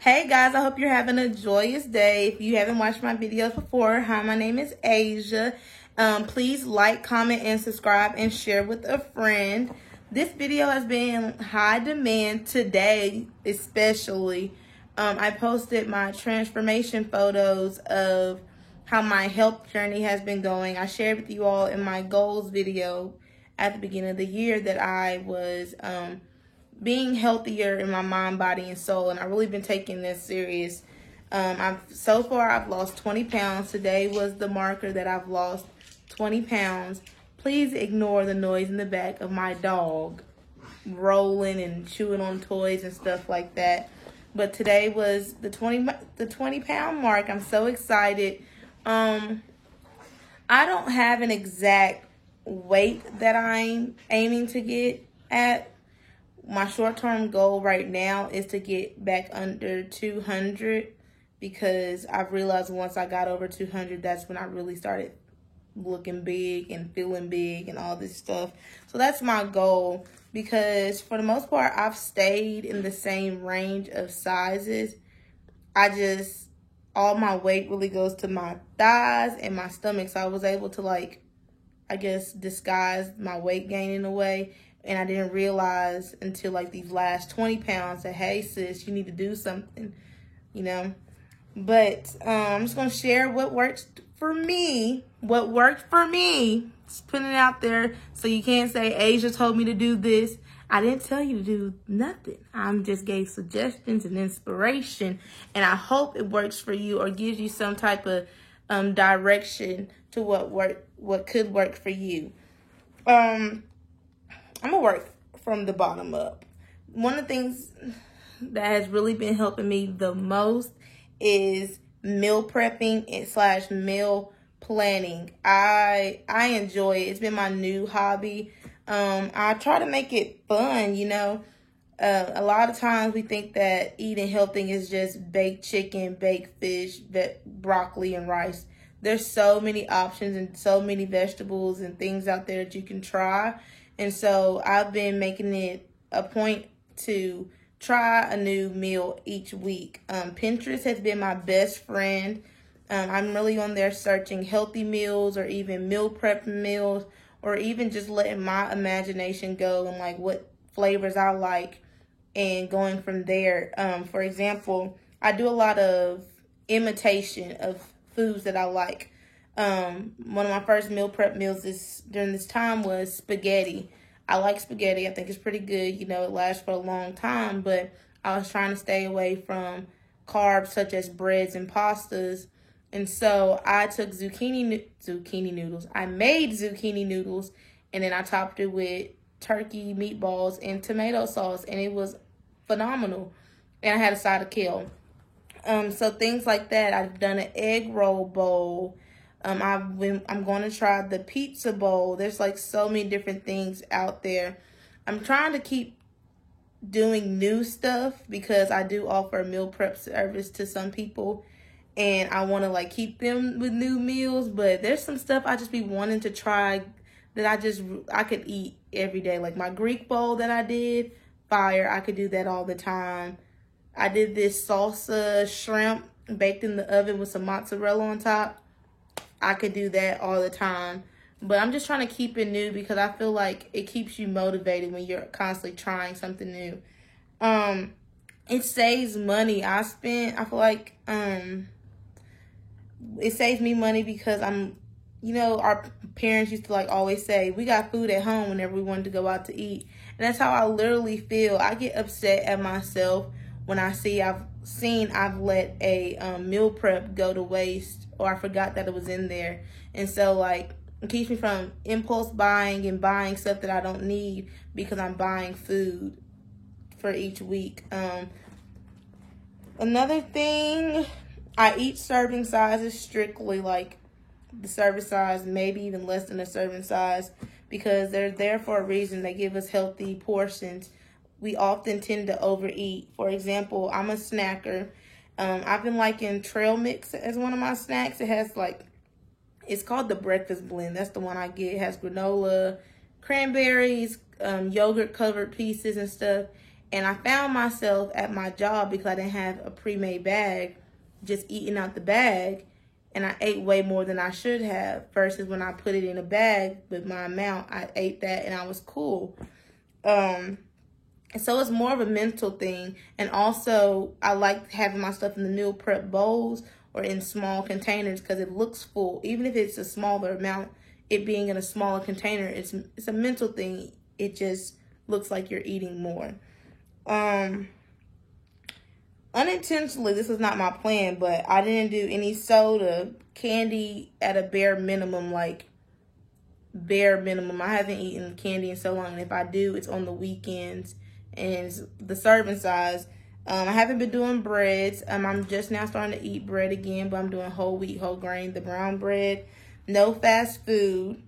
Hey guys, I hope you're having a joyous day. If you haven't watched my videos before, hi, my name is Asia. Please like, comment, and subscribe and share with a friend. This video has been high demand today, especially. I posted my transformation photos of how my health journey has been going. I shared with you all in my goals video at the beginning of the year that I was being healthier in my mind, body, and soul, and I've really been taking this serious. So far I've lost 20 pounds. Today was the marker that I've lost 20 pounds. Please ignore the noise in the back of my dog rolling and chewing on toys and stuff like that. But today was the 20 pound mark. I'm so excited. I don't have an exact weight that I'm aiming to get at. My short-term goal right now is to get back under 200 because I've realized once I got over 200, that's when I really started looking big and feeling big and all this stuff. So that's my goal because for the most part, I've stayed in the same range of sizes. All my weight really goes to my thighs and my stomach. So I was able to, like, I guess, disguise my weight gain in a way. And I didn't realize until like these last 20 pounds that, hey, sis, you need to do something, you know. But I'm just going to share what works for me. What worked for me. Just putting it out there so you can't say, Asia told me to do this. I didn't tell you to do nothing. I just gave suggestions and inspiration. And I hope it works for you or gives you some type of direction to what could work for you. I'm going to work from the bottom up. One of the things that has really been helping me the most is meal prepping / meal planning. I enjoy it. It's been my new hobby. I try to make it fun, you know. A lot of times we think that eating healthy is just baked chicken, baked fish, broccoli, and rice. There's so many options and so many vegetables and things out there that you can try. And so I've been making it a point to try a new meal each week. Pinterest has been my best friend. I'm really on there searching healthy meals or even meal prep meals or even just letting my imagination go and like what flavors I like and going from there. For example, I do a lot of imitation of foods that I like. One of my first meal prep meals during this time was spaghetti. I like spaghetti. I think it's pretty good. You know, it lasts for a long time, but I was trying to stay away from carbs such as breads and pastas. And so I took zucchini noodles. I made zucchini noodles, and then I topped it with turkey meatballs and tomato sauce, and it was phenomenal. And I had a side of kale. So things like that. I've done an egg roll bowl. I'm going to try the pizza bowl. There's like so many different things out there. I'm trying to keep doing new stuff because I do offer a meal prep service to some people. And I want to like keep them with new meals. But there's some stuff I just be wanting to try that I could eat every day. Like my Greek bowl that I did, fire. I could do that all the time. I did this salsa shrimp baked in the oven with some mozzarella on top. I could do that all the time. But I'm just trying to keep it new because I feel like it keeps you motivated when you're constantly trying something new. It saves money. I feel like it saves me money because our parents used to like always say, we got food at home whenever we wanted to go out to eat. And that's how I literally feel. I get upset at myself when I see I've let a meal prep go to waste or I forgot that it was in there. And so like it keeps me from impulse buying and buying stuff that I don't need because I'm buying food for each week. Another thing, I eat serving sizes strictly, like the serving size, maybe even less than a serving size, because they're there for a reason. They give us healthy portions. We often tend to overeat. For example, I'm a snacker. I've been liking trail mix as one of my snacks. It has it's called the breakfast blend. That's the one I get. It has granola, cranberries, yogurt covered pieces and stuff. And I found myself at my job, because I didn't have a pre-made bag, just eating out the bag. And I ate way more than I should have, versus when I put it in a bag with my amount, I ate that and I was cool. And so it's more of a mental thing. And also, I like having my stuff in the meal prep bowls or in small containers, because it looks full. Even if it's a smaller amount, it being in a smaller container, it's a mental thing. It just looks like you're eating more. Unintentionally, this was not my plan, but I didn't do any soda, candy at a bare minimum, like bare minimum. I haven't eaten candy in so long, and if I do, it's on the weekends, and it's the serving size. I haven't been doing breads. I'm just now starting to eat bread again, but I'm doing whole wheat, whole grain, the brown bread. No fast food.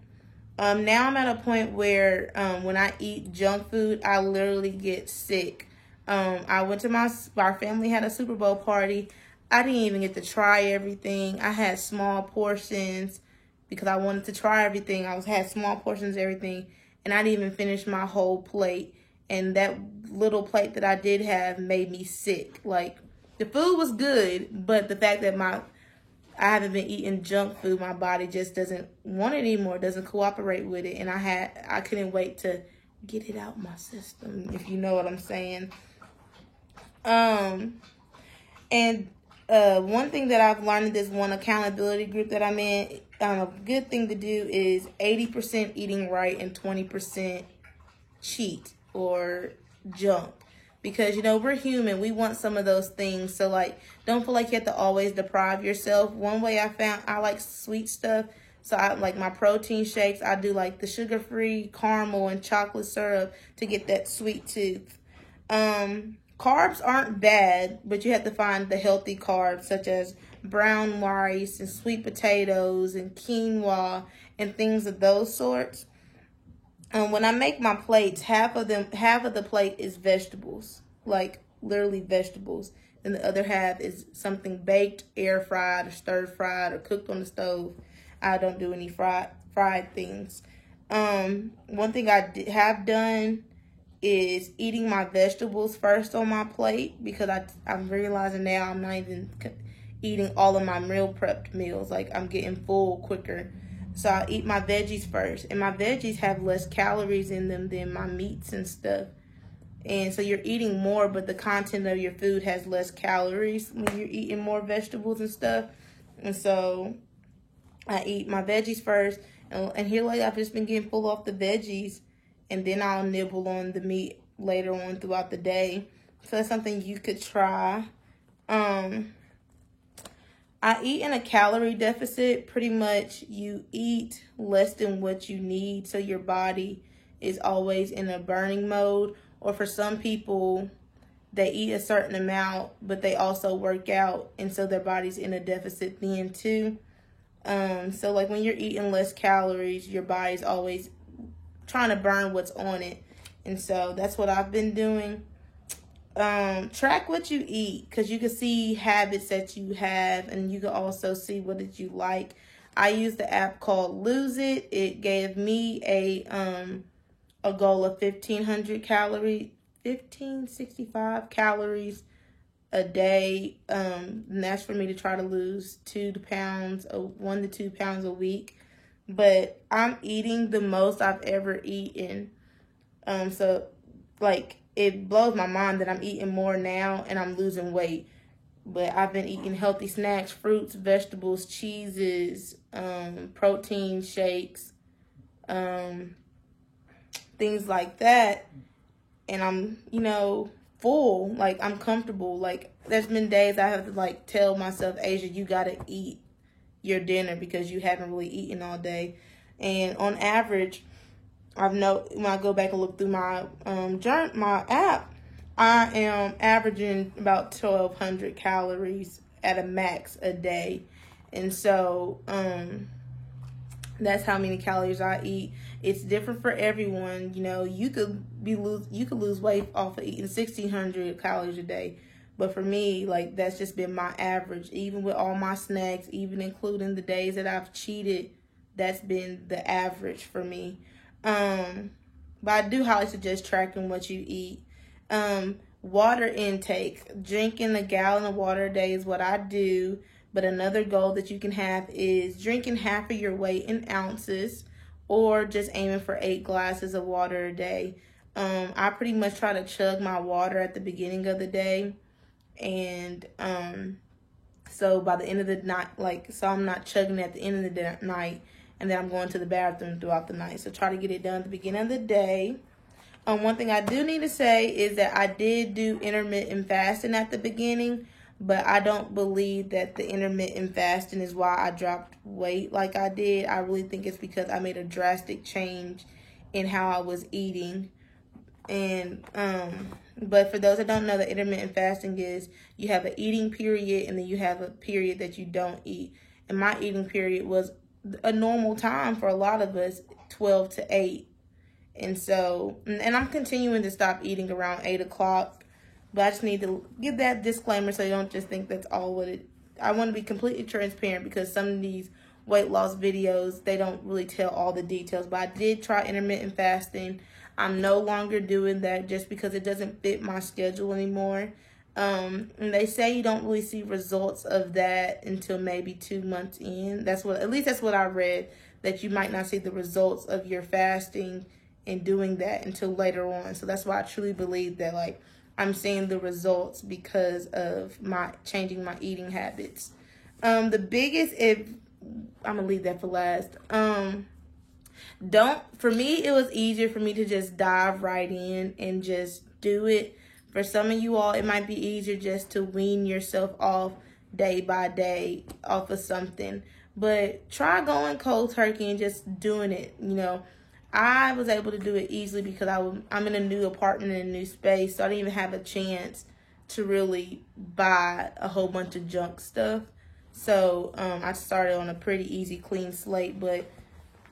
Now I'm at a point where when I eat junk food, I literally get sick. I went to our family had a Super Bowl party. I didn't even get to try everything. I had small portions because I wanted to try everything. Had small portions of everything, and I didn't even finish my whole plate. And that little plate that I did have made me sick. Like, the food was good, but the fact that I haven't been eating junk food, my body just doesn't want it anymore, doesn't cooperate with it. And I couldn't wait to get it out my system, if you know what I'm saying. One thing that I've learned in this one accountability group that I'm in, a good thing to do is 80% eating right and 20% cheat or junk. Because, we're human. We want some of those things. So, don't feel like you have to always deprive yourself. One way I found, I like sweet stuff. So, I like my protein shakes. I do, the sugar-free caramel and chocolate syrup to get that sweet tooth. Carbs aren't bad, but you have to find the healthy carbs, such as brown rice and sweet potatoes and quinoa and things of those sorts. When I make my plates, half of the plate is vegetables, like literally vegetables, and the other half is something baked, air fried, or stir fried, or cooked on the stove. I don't do any fried things. One thing I have done is eating my vegetables first on my plate, because I'm realizing now I'm not even eating all of my meal prepped meals. Like, I'm getting full quicker. So I eat my veggies first. And my veggies have less calories in them than my meats and stuff. And so you're eating more, but the content of your food has less calories when you're eating more vegetables and stuff. And so I eat my veggies first. And here lately, I've just been getting full off the veggies. And then I'll nibble on the meat later on throughout the day. So that's something you could try. I eat in a calorie deficit. Pretty much you eat less than what you need, so your body is always in a burning mode. Or for some people, they eat a certain amount, but they also work out, and so their body's in a deficit then too. So when you're eating less calories, your body's always trying to burn what's on it. And so that's what I've been doing. Track what you eat, because you can see habits that you have, and you can also see what did you like. I use the app called Lose It. It gave me a goal of 1565 calories a day. And that's for me to try to lose 1 to 2 pounds a week. But I'm eating the most I've ever eaten. It blows my mind that I'm eating more now and I'm losing weight. But I've been eating healthy snacks, fruits, vegetables, cheeses, protein shakes, things like that. And I'm, full. I'm comfortable. There's been days I have to, tell myself, Asia, you got to eat your dinner because you haven't really eaten all day. And on average, when I go back and look through my app, I am averaging about 1,200 calories at a max a day. And so that's how many calories I eat. It's different for everyone. You could lose weight off of eating 1,600 calories a day. But for me, that's just been my average. Even with all my snacks, even including the days that I've cheated, that's been the average for me. But I do highly suggest tracking what you eat. Water intake. Drinking a gallon of water a day is what I do. But another goal that you can have is drinking half of your weight in ounces, or just aiming for 8 glasses of water a day. I pretty much try to chug my water at the beginning of the day. And so by the end of the night, so I'm not chugging at the end of the night, and then I'm going to the bathroom throughout the night. So try to get it done at the beginning of the day. One thing I do need to say is that I did do intermittent fasting at the beginning, but I don't believe that the intermittent fasting is why I dropped weight like I did. I really think it's because I made a drastic change in how I was eating. And but for those that don't know, the intermittent fasting is you have an eating period and then you have a period that you don't eat. And my eating period was a normal time for a lot of us, 12 to 8. And so, and I'm continuing to stop eating around 8 o'clock. But I just need to give that disclaimer so you don't just think that's all what it... I want to be completely transparent because some of these weight loss videos, they don't really tell all the details. But I did try intermittent fasting. I'm no longer doing that just because it doesn't fit my schedule anymore. And they say you don't really see results of that until maybe 2 months in. That's what, at least that's what I read, that you might not see the results of your fasting and doing that until later on. So that's why I truly believe that, like, I'm seeing the results because of my changing my eating habits. The biggest, I'm gonna leave that for last. For me, it was easier for me to just dive right in and just do it. For some of you all, it might be easier just to wean yourself off day by day off of something. But try going cold turkey and just doing it. You know, I was able to do it easily because I'm in a new apartment in a new space, so I didn't even have a chance to really buy a whole bunch of junk stuff. So I started on a pretty easy, clean slate. But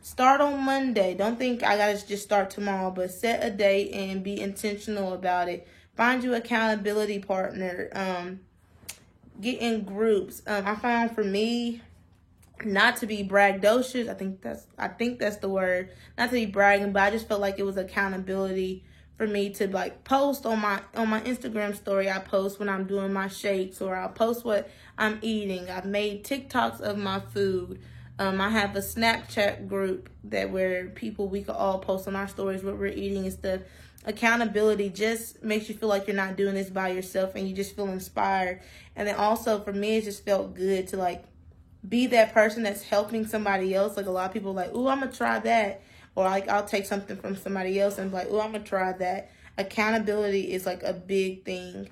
start on Monday. Don't think I gotta just start tomorrow, but set a date and be intentional about it. Find you an accountability partner. Get in groups. I found for me, not to be braggadocious, I think that's the word. Not to be bragging, but I just felt like it was accountability for me to, like, post on my Instagram story. I post when I'm doing my shakes, or I'll post what I'm eating. I've made TikToks of my food. I have a Snapchat group where we can all post on our stories what we're eating and stuff. Accountability just makes you feel like you're not doing this by yourself, and you just feel inspired. And then also for me, it just felt good to, like, be that person that's helping somebody else. Like, a lot of people are like, ooh, I'm gonna try that. Or, like, I'll take something from somebody else and be like, ooh, I'm gonna try that. Accountability is, like, a big thing.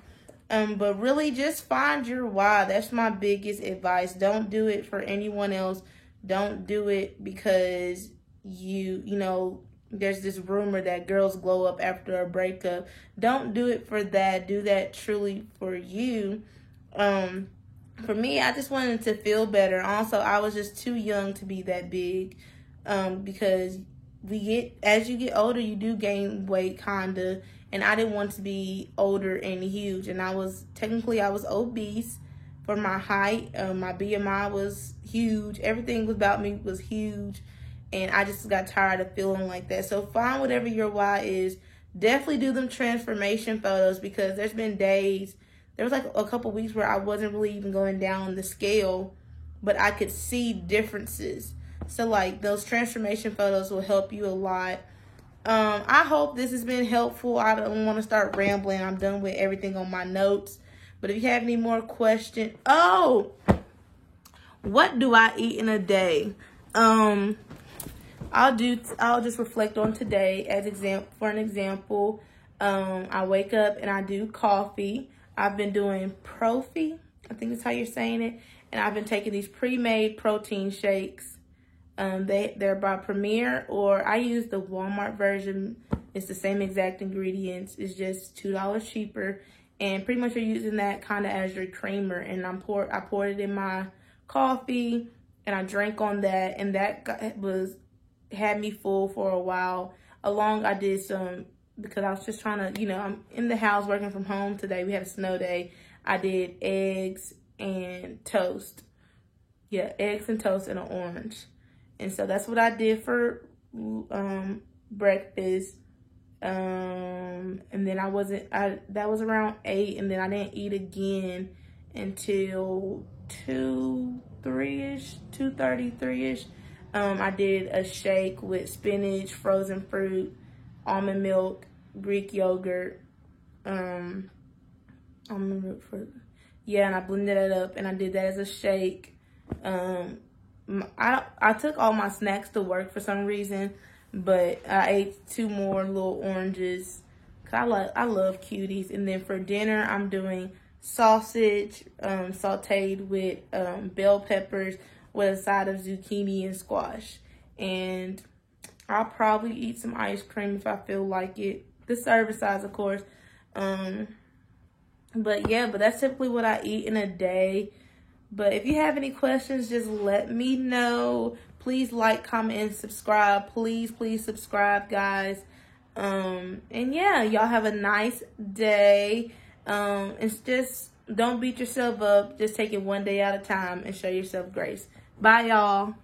But really just find your why. That's my biggest advice. Don't do it for anyone else. Don't do it because you know, there's this rumor that girls glow up after a breakup. Don't do it for that. Do that truly for you. For me, I just wanted to feel better. Also, I was just too young to be that big, because as you get older, you do gain weight, kinda. And I didn't want to be older and huge. And I was obese for my height. My BMI was huge. Everything about me was huge. And I just got tired of feeling like that. So find whatever your why is. Definitely do them transformation photos, because there's been days, there was like a couple weeks where I wasn't really even going down the scale, but I could see differences. So, like, those transformation photos will help you a lot. I hope this has been helpful. I don't want to start rambling. I'm done with everything on my notes. But if you have any more questions, what do I eat in a day? I'll just reflect on today for an example. I wake up and I do coffee. I've been doing Profi, I think that's how you're saying it, and I've been taking these pre-made protein shakes. They're by Premier, or I use the Walmart version. It's the same exact ingredients. It's just $2 cheaper, and pretty much you're using that kind of as your creamer. And I poured it in my coffee, and I drank on that, and that had me full for a while. I did some, because I was just trying to, I'm in the house working from home today. We had a snow day. I did eggs and toast. Yeah, eggs and toast and an orange. And so that's what I did for breakfast. And then that was around 8, and then I didn't eat again until 2:30, 3ish. I did a shake with spinach, frozen fruit, almond milk, Greek yogurt, almond milk fruit. Yeah, and I blended it up, and I did that as a shake. I took all my snacks to work for some reason, but I ate 2 more little oranges. Cause I love cuties. And then for dinner, I'm doing sausage sauteed with bell peppers with a side of zucchini and squash. And I'll probably eat some ice cream if I feel like it. The serving size, of course. But yeah, but that's typically what I eat in a day. But if you have any questions, just let me know. Please like, comment, and subscribe. Please subscribe, guys. And yeah, y'all have a nice day. It's just, don't beat yourself up. Just take it one day at a time and show yourself grace. Bye, y'all.